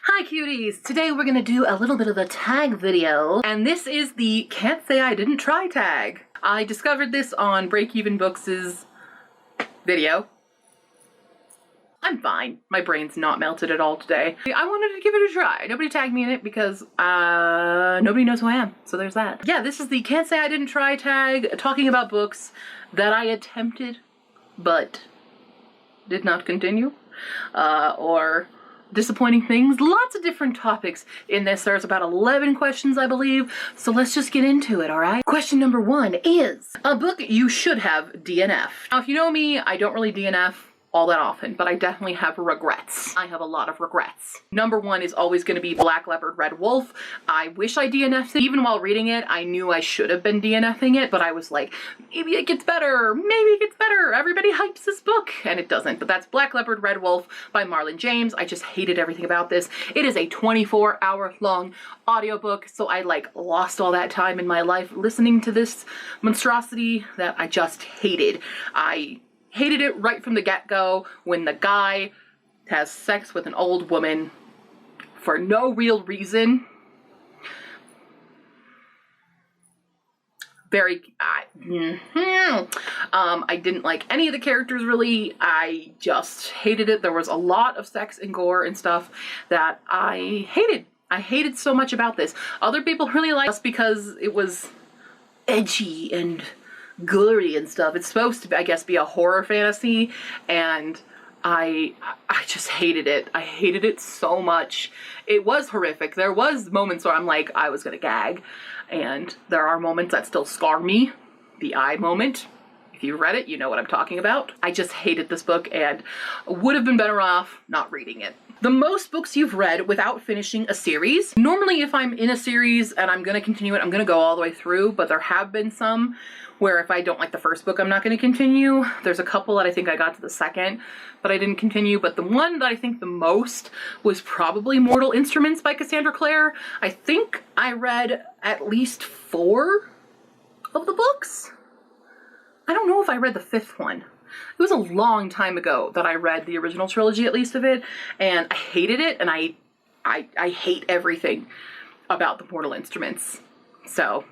Hi cuties! Today we're gonna do a little bit of a tag video, and this is the Can't Say I Didn't Try tag. I discovered this on Break Even Books' video. I'm fine. My brain's not melted at all today. I wanted to give it a try. Nobody tagged me in it because nobody knows who I am, so there's that. Yeah, this is the Can't Say I Didn't Try tag, talking about books that I attempted but did not continue, or disappointing things. Lots of different topics in this. There's about 11 questions, I believe, so let's just get into it, alright? Question number 1 is a book you should have DNF'd. Now, if you know me, I don't really DNF all that often, but I definitely have regrets. I have a lot of regrets. Number 1 is always going to be Black Leopard, Red Wolf. I wish I DNF'd it. Even while reading it, I knew I should have been DNFing it, but I was like, maybe it gets better, maybe it gets better. Everybody hypes this book, and it doesn't. But that's Black Leopard, Red Wolf by Marlon James. I just hated everything about this. It is a 24-hour long audiobook, so I lost all that time in my life listening to this monstrosity that I just hated. I hated it right from the get-go when the guy has sex with an old woman for no real reason. I didn't like any of the characters really. I just hated it. There was a lot of sex and gore and stuff that I hated. I hated so much about this. Other people really liked it because it was edgy and gory and stuff. It's supposed to, I guess, be a horror fantasy, and I just hated it. I hated it so much. It was horrific. There was moments where I'm like, I was gonna gag, and there are moments that still scar me. The eye moment. If you read it, you know what I'm talking about. I just hated this book and would have been better off not reading it. The most books you've read without finishing a series. Normally if I'm in a series and I'm gonna continue it, I'm gonna go all the way through, but there have been some where if I don't like the first book, I'm not gonna continue. There's a couple that I think I got to the second, but I didn't continue. But the one that I think the most was probably Mortal Instruments by Cassandra Clare. I think I read at least 4 of the books. I don't know if I read the 5th one. It was a long time ago that I read the original trilogy, at least of it, and I hated it, and I hate everything about the Mortal Instruments. So,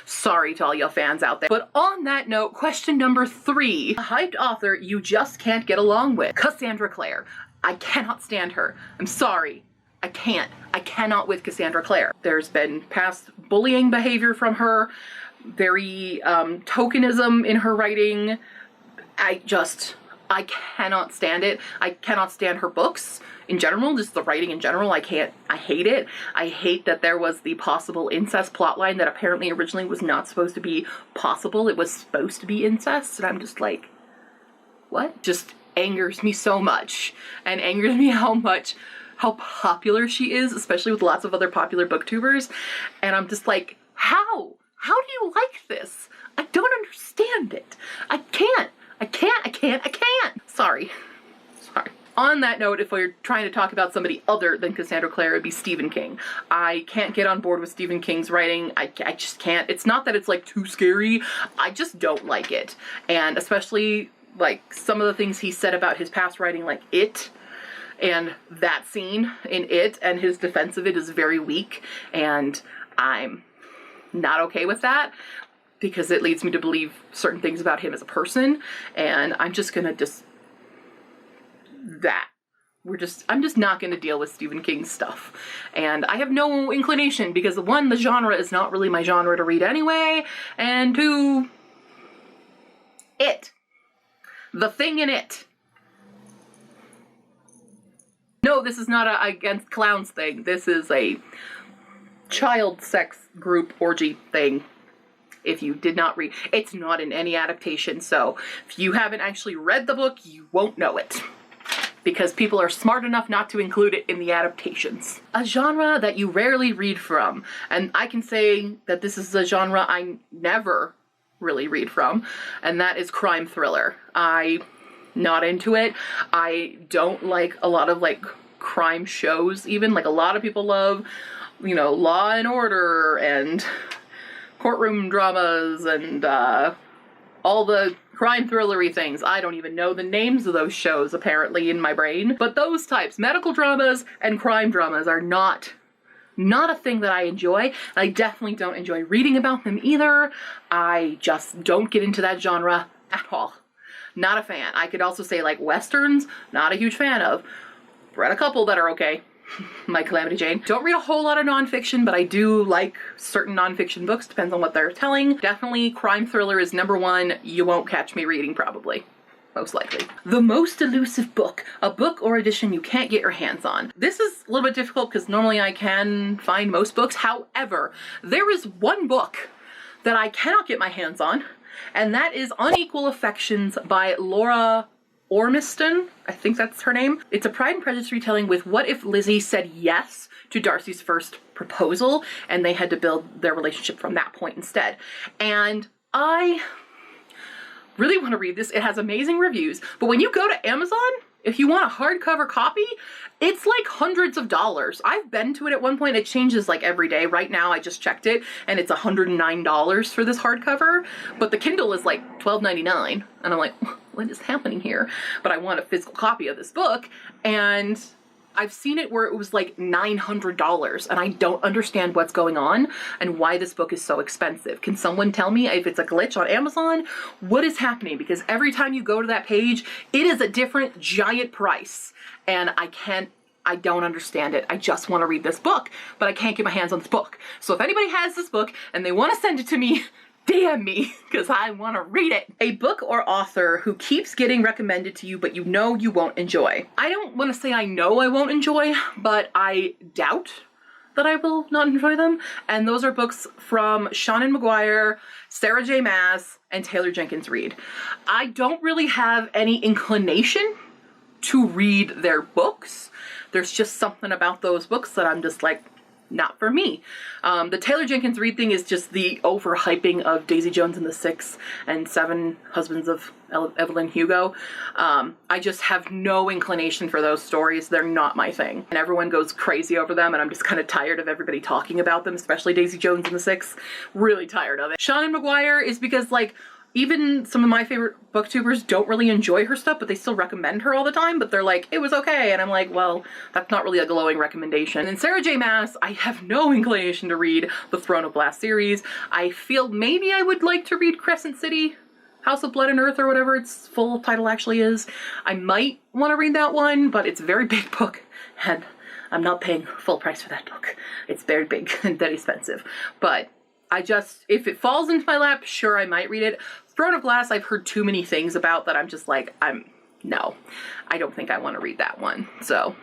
sorry to all y'all fans out there. But on that note, question number 3. A hyped author you just can't get along with. Cassandra Clare. I cannot stand her. I'm sorry. I can't. I cannot with Cassandra Clare. There's been past bullying behavior from her, very tokenism in her writing. I cannot stand it. I cannot stand her books in general, just the writing in general. I hate it. I hate that there was the possible incest plotline that apparently originally was not supposed to be possible. It was supposed to be incest, and I'm just like, what? Just angers me so much, and angers me how popular she is, especially with lots of other popular booktubers, and I'm just like, how? How do you like this? I don't understand it. I can't. Sorry. On that note, if we're trying to talk about somebody other than Cassandra Clare, it'd be Stephen King. I can't get on board with Stephen King's writing. I just can't. It's not that it's too scary. I just don't like it. And especially some of the things he said about his past writing, like It, and that scene in It, and his defense of it is very weak, and I'm not okay with that, because it leads me to believe certain things about him as a person, and I'm just gonna I'm just not gonna deal with Stephen King's stuff. And I have no inclination, because 1, the genre is not really my genre to read anyway, and 2, It. The thing in It. No, this is not a against clowns thing. This is a child sex group orgy thing. If you did not read, it's not in any adaptation, so if you haven't actually read the book, you won't know it, because people are smart enough not to include it in the adaptations. A genre that you rarely read from, and I can say that this is a genre I never really read from, and that is crime thriller. I'm not into it. I don't like a lot of crime shows even. A lot of people love, Law and Order and courtroom dramas and all the crime thrillery things. I don't even know the names of those shows apparently in my brain, but those types, medical dramas and crime dramas, are not a thing that I enjoy. I definitely don't enjoy reading about them either. I just don't get into that genre at all. Not a fan. I could also say like westerns, not a huge fan of. Read a couple that are okay. My Calamity Jane. Don't read a whole lot of nonfiction, but I do like certain nonfiction books, depends on what they're telling. Definitely crime thriller is number one. You won't catch me reading probably. Most likely. The most elusive book, a book or edition you can't get your hands on. This is a little bit difficult because normally I can find most books. However, there is one book that I cannot get my hands on, and that is Unequal Affections by Laura Ormiston. I think that's her name. It's a Pride and Prejudice retelling with what if Lizzie said yes to Darcy's first proposal and they had to build their relationship from that point instead. And I really want to read this. It has amazing reviews, but when you go to Amazon, if you want a hardcover copy, it's like hundreds of dollars. I've been to it at one point. It changes like every day. Right now, I just checked it and it's $109 for this hardcover, but the Kindle is like $12.99. And I'm like, what is happening here? But I want a physical copy of this book, and I've seen it where it was like $900, and I don't understand what's going on and why this book is so expensive. Can someone tell me if it's a glitch on Amazon? What is happening? Because every time you go to that page, it is a different giant price, and I don't understand it. I just want to read this book, but I can't get my hands on this book. So if anybody has this book and they want to send it to me, DM me, because I want to read it. A book or author who keeps getting recommended to you, but you know you won't enjoy. I don't want to say I know I won't enjoy, but I doubt that I will not enjoy them. And those are books from Seanan McGuire, Sarah J. Maas, and Taylor Jenkins Reid. I don't really have any inclination to read their books. There's just something about those books that I'm just like, not for me. The Taylor Jenkins Reid thing is just the overhyping of Daisy Jones and the Six and Seven Husbands of Evelyn Hugo. I just have no inclination for those stories. They're not my thing. And everyone goes crazy over them, and I'm just kind of tired of everybody talking about them, especially Daisy Jones and the Six. Really tired of it. Seanan McGuire is because, like, even some of my favorite booktubers don't really enjoy her stuff, but they still recommend her all the time, but they're like, it was okay. And I'm like, well, that's not really a glowing recommendation. And Sarah J. Maas, I have no inclination to read the Throne of Glass series. I feel maybe I would like to read Crescent City, House of Blood and Earth, or whatever its full title actually is. I might want to read that one, but it's a very big book, and I'm not paying full price for that book. It's very big and very expensive. But if it falls into my lap, sure, I might read it. Throne of Glass, I've heard too many things about that I'm just like, no, I don't think I want to read that one. So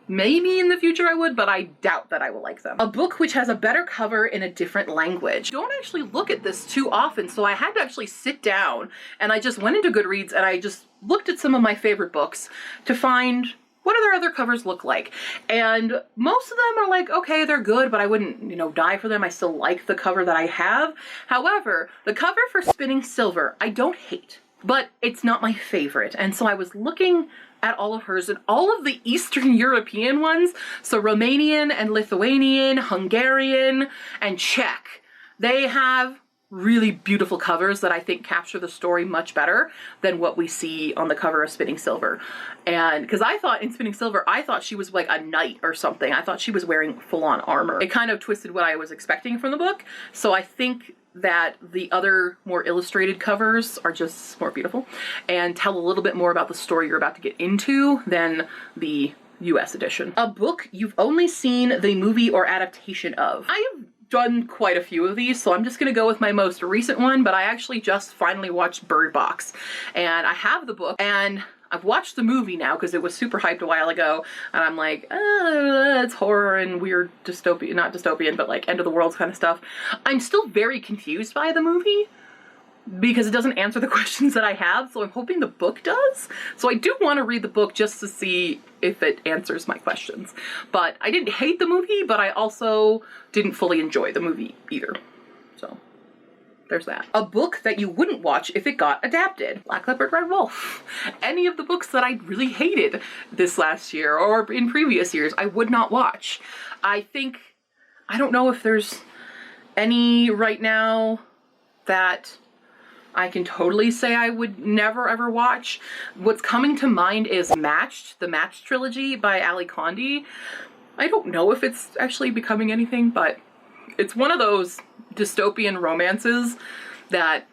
maybe in the future I would, but I doubt that I will like them. A book which has a better cover in a different language. Don't actually look at this too often, so I had to actually sit down and I just went into Goodreads and I just looked at some of my favorite books to find what do their other covers look like? And most of them are like, okay, they're good, but I wouldn't, die for them. I still like the cover that I have. However, the cover for Spinning Silver, I don't hate, but it's not my favorite. And so I was looking at all of hers, and all of the Eastern European ones, so Romanian and Lithuanian, Hungarian, and Czech, they have really beautiful covers that I think capture the story much better than what we see on the cover of Spinning Silver. And because I thought in Spinning Silver, I thought she was like a knight or something. I thought she was wearing full-on armor. It kind of twisted what I was expecting from the book. So I think that the other more illustrated covers are just more beautiful and tell a little bit more about the story you're about to get into than the US edition. A book you've only seen the movie or adaptation of. I have done quite a few of these, so I'm just gonna go with my most recent one, but I actually just finally watched Bird Box, and I have the book, and I've watched the movie now because it was super hyped a while ago, and I'm like, it's horror and weird dystopian, not dystopian, but like end of the world kind of stuff. I'm still very confused by the movie because it doesn't answer the questions that I have, so I'm hoping the book does. So I do want to read the book just to see if it answers my questions. But I didn't hate the movie, but I also didn't fully enjoy the movie either. So there's that. A book that you wouldn't watch if it got adapted. Black Leopard, Red Wolf. Any of the books that I really hated this last year or in previous years, I would not watch. I don't know if there's any right now that I can totally say I would never ever watch. What's coming to mind is Matched, the Match Trilogy by Ali Condi. I don't know if it's actually becoming anything, but it's one of those dystopian romances that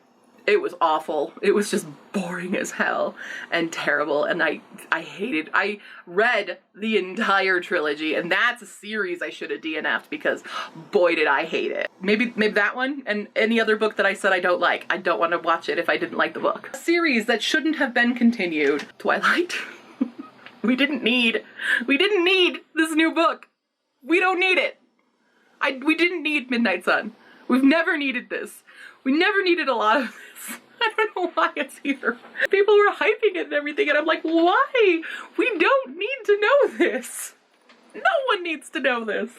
it was awful. It was just boring as hell and terrible, and I hated. I read the entire trilogy, and that's a series I should have DNF'd because boy did I hate it. Maybe that one and any other book that I said I don't like. I don't want to watch it if I didn't like the book. A series that shouldn't have been continued. Twilight. We didn't need this new book. We don't need it. We didn't need Midnight Sun. We've never needed this. We never needed a lot of this. I don't know why it's here. People were hyping it and everything, and I'm like, why? We don't need to know this. No one needs to know this.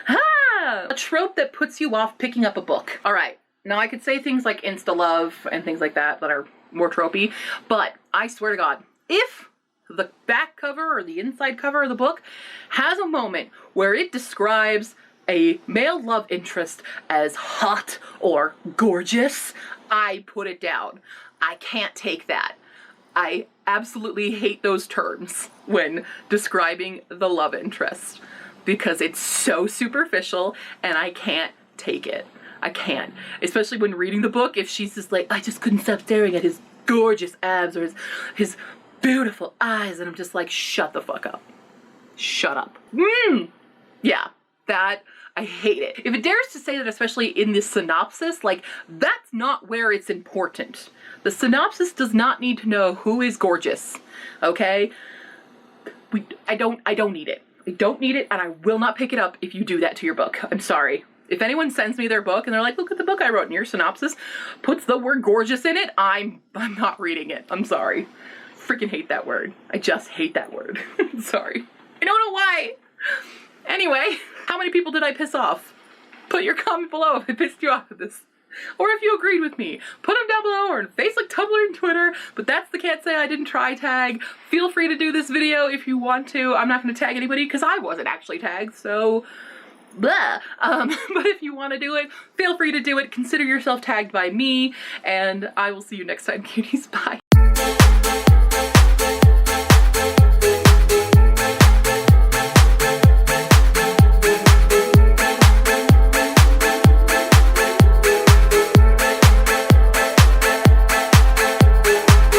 Ah! A trope that puts you off picking up a book. All right, now I could say things like insta-love and things like that are more tropey, but I swear to God, if the back cover or the inside cover of the book has a moment where it describes a male love interest as hot or gorgeous, I put it down. I can't take that. I absolutely hate those terms when describing the love interest because it's so superficial and I can't take it. I can't. Especially when reading the book, if she's just like, I just couldn't stop staring at his gorgeous abs or his beautiful eyes, and I'm just like, shut the fuck up. Shut up. Yeah, that, I hate it. If it dares to say that, especially in the synopsis, like, that's not where it's important. The synopsis does not need to know who is gorgeous, okay? I don't need it. I don't need it, and I will not pick it up if you do that to your book. I'm sorry. If anyone sends me their book and they're like, look at the book I wrote, and your synopsis puts the word gorgeous in it, I'm not reading it. I'm sorry. Freaking hate that word. I just hate that word. Sorry. I don't know why. Anyway, how many people did I piss off? Put your comment below if I pissed you off with this. Or if you agreed with me. Put them down below, or on Facebook, Tumblr, and Twitter. But that's the can't say I didn't try tag. Feel free to do this video if you want to. I'm not going to tag anybody because I wasn't actually tagged, so blah. But if you want to do it, feel free to do it. Consider yourself tagged by me, and I will see you next time, cuties. Bye.